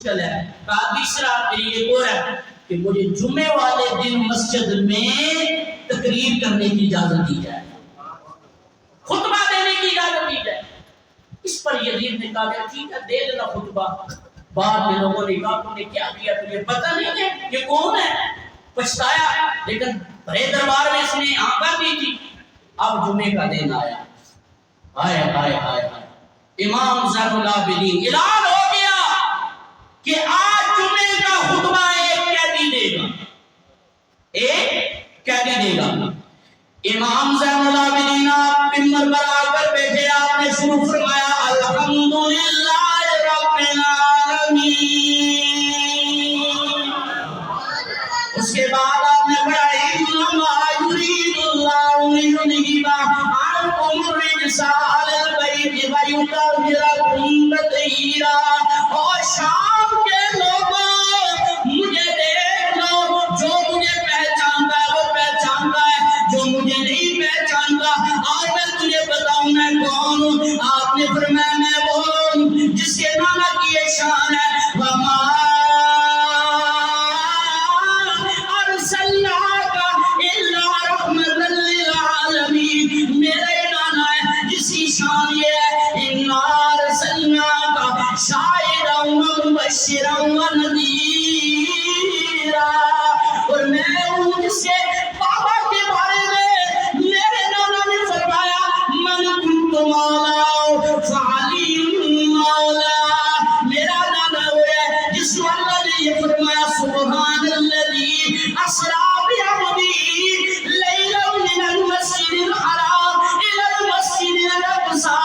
مشکل ہے. کہا تیسرا میری ایک اور ہے کہ مجھے جمعے والے دن مسجد میں تقریر کرنے کی اجازت دی جائے, خطبہ دینے کی اجازت دی جائے. اس پر یزید نے کہا ٹھیک ہے دے دینا خطبہ. بعد میں لوگوں نے کہا تم نے کیا کیا, تمہیں پتہ نہیں ہے یہ کون ہے, پچھتایا. لیکن بڑے دربار میں اس نے آنکھ دی تھی. اب جمعے کا دن آیا, ہائے ہائے ہائے ہائے, امام زین العابدین اعلان ہو گیا کہ آج جمعے کا خطبہ ایک قیدی دے گا, ایک قیدی دے گا. امام زین العابدین آپ منبر پر آ کر بیٹھے, آپ نے شروع فرمایا الحمدللہ رب العالمین. اس کے بعد آپ نے پڑھا انما یرید اللہ لیذہب عنکم الرجس اہل البیت ویطہرکم تطہیرا. اور شام کے لوگوں مجھے دیکھ لو, جو مجھے پہچانتا ہے وہ پہچانتا ہے, جو مجھے نہیں پہچانتا آج میں تجھے بتاؤں میں کون ہوں. آپ نے فرمایا میں وہ ہوں جس کے نانا کی یہ شان ہے وما ارسلناک الا رحمۃ للعالمین. میرے نانا ہے جس کی شان یہ ہے انا ارسلناک شاہدا ومبشرا ونذیرا. اور میں ہوں جس کے بابا کے بارے میں میرے نانا نے فرمایا من کنت مولا فعلی مولا. میرا نانا وہ ہے جس کو اللہ نے یہ فرمایا سبحان الذی اسری بعبدہ لیلا من المسجد الحرام الی المسجد الاقصی.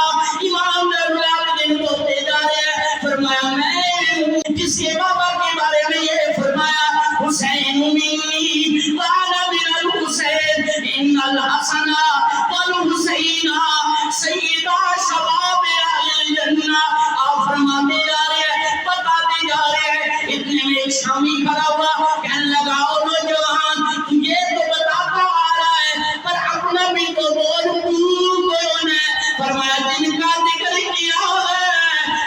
امام العابدین بولتے جا رہے ہیں, فرمایا میں جس کے بابا کے بارے میں یہ فرمایا حسین منی وانا من الحسین ان الحسن والحسین سیدا شباب اہل الجنہ. آپ فرماتے جا رہے ہیں, بتاتے جا رہے ہیں. اتنے میں ایک شامی کھڑا ہوا, کہنے لگا او نوجوان یہ تو بتاتا آ رہا ہے پر اپنا بھی تو بول کون ہے. فرمایا جن کا ذکر کیا ہے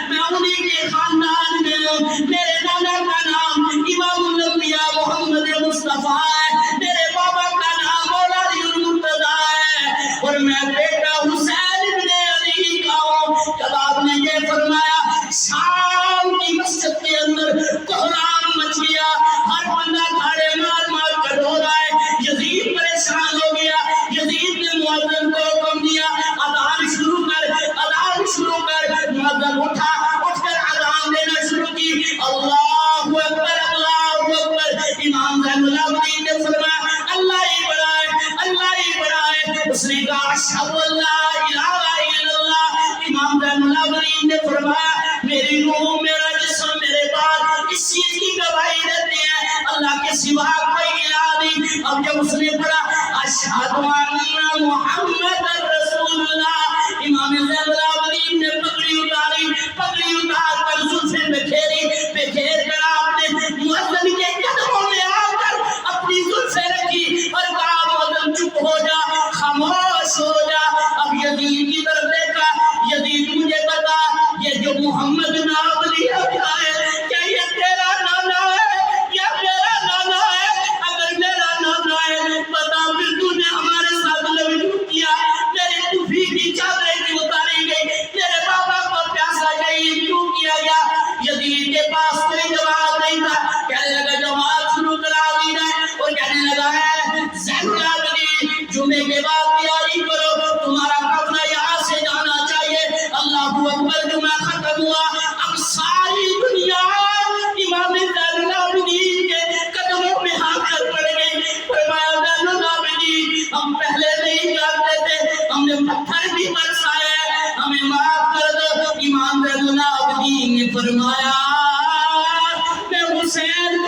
میں انہی کے خاندان میں ہوں. میرے نانا کا نام امام الانبیاء محمد مصطفیٰ ہے, میرے بابا کا نام مولا علی المرتضیٰ ہے, اور میں بیٹا حسین ابن علی کا ہوں. جب آپ نے یہ فرمایا شام کی مسجد کے اندر کوہرام مچ گیا, ہر بندہ گھاڑے مار مار کر رو رہا ہے. یزید پریشان ہو گیا. یزید نے مؤذن کو حکم دیا اذان شروع کر, اذان شروع کر. مؤذن اٹھا, اٹھ کر اذان دینا شروع کی. اللہ اکبر اللہ اکبر. امام زین العابدین نے فرمایا اللہ ہی بڑا ہے, اللہ ہی بڑا ہے. اس نے کہا اشہد ان لا الہ الا اللہ. امام زین العابدین نے فرمایا میری روح میرا جسم میرے بال اس چیز کی گواہی دیتے ہیں اللہ کے سوا کوئی الہ نہیں. اب جب اس نے پڑھا اشہد ان محمد رسول اللہ, امام زین العابدین نے پگڑی اتاری, پگڑی اتار کر زلفیں بکھیری, بکھیر کر آپ نے مؤذن کے قدموں میں آ کر اپنی زلفیں رکھی اور کہا مؤذن چپ ہو جا, خاموش ہو جا. اب یزید کی طرف دیکھا, یزید مجھے بتا یہ جو محمد نام لیا گیا ہے کیا یہ تیرا نانا ہے یا میرا نانا ہے؟ اگر میرا نانا ہے بتا پھر تو نے ہمارے ساتھ لوٹ کیا, میرے توفی کی چادریں کیوں اتاری گئی, میرے بابا کو پیاسا گئی کیوں کیا گیا؟ یزید کے پاس کوئی جواب نہیں تھا. کہنے لگا جماعت شروع کرا دی جائے, اور کہنے لگا ہے زین العابدین جمعے کے بعد تیاری کرو, تمہارا قافلہ یہاں سے جانا چاہیے. اللہ اکبر. جمعہ ختم ہوا. اب ساری دنیا امام زین العابدین کے قدموں میں آ کر پڑ گئی. فرمایا زین العابدین ہم پہلے نہیں جانتے تھے, ہم نے پتھر بھی برسائے, ہمیں معاف کر دو. امام زین العابدین نے فرمایا میں حسین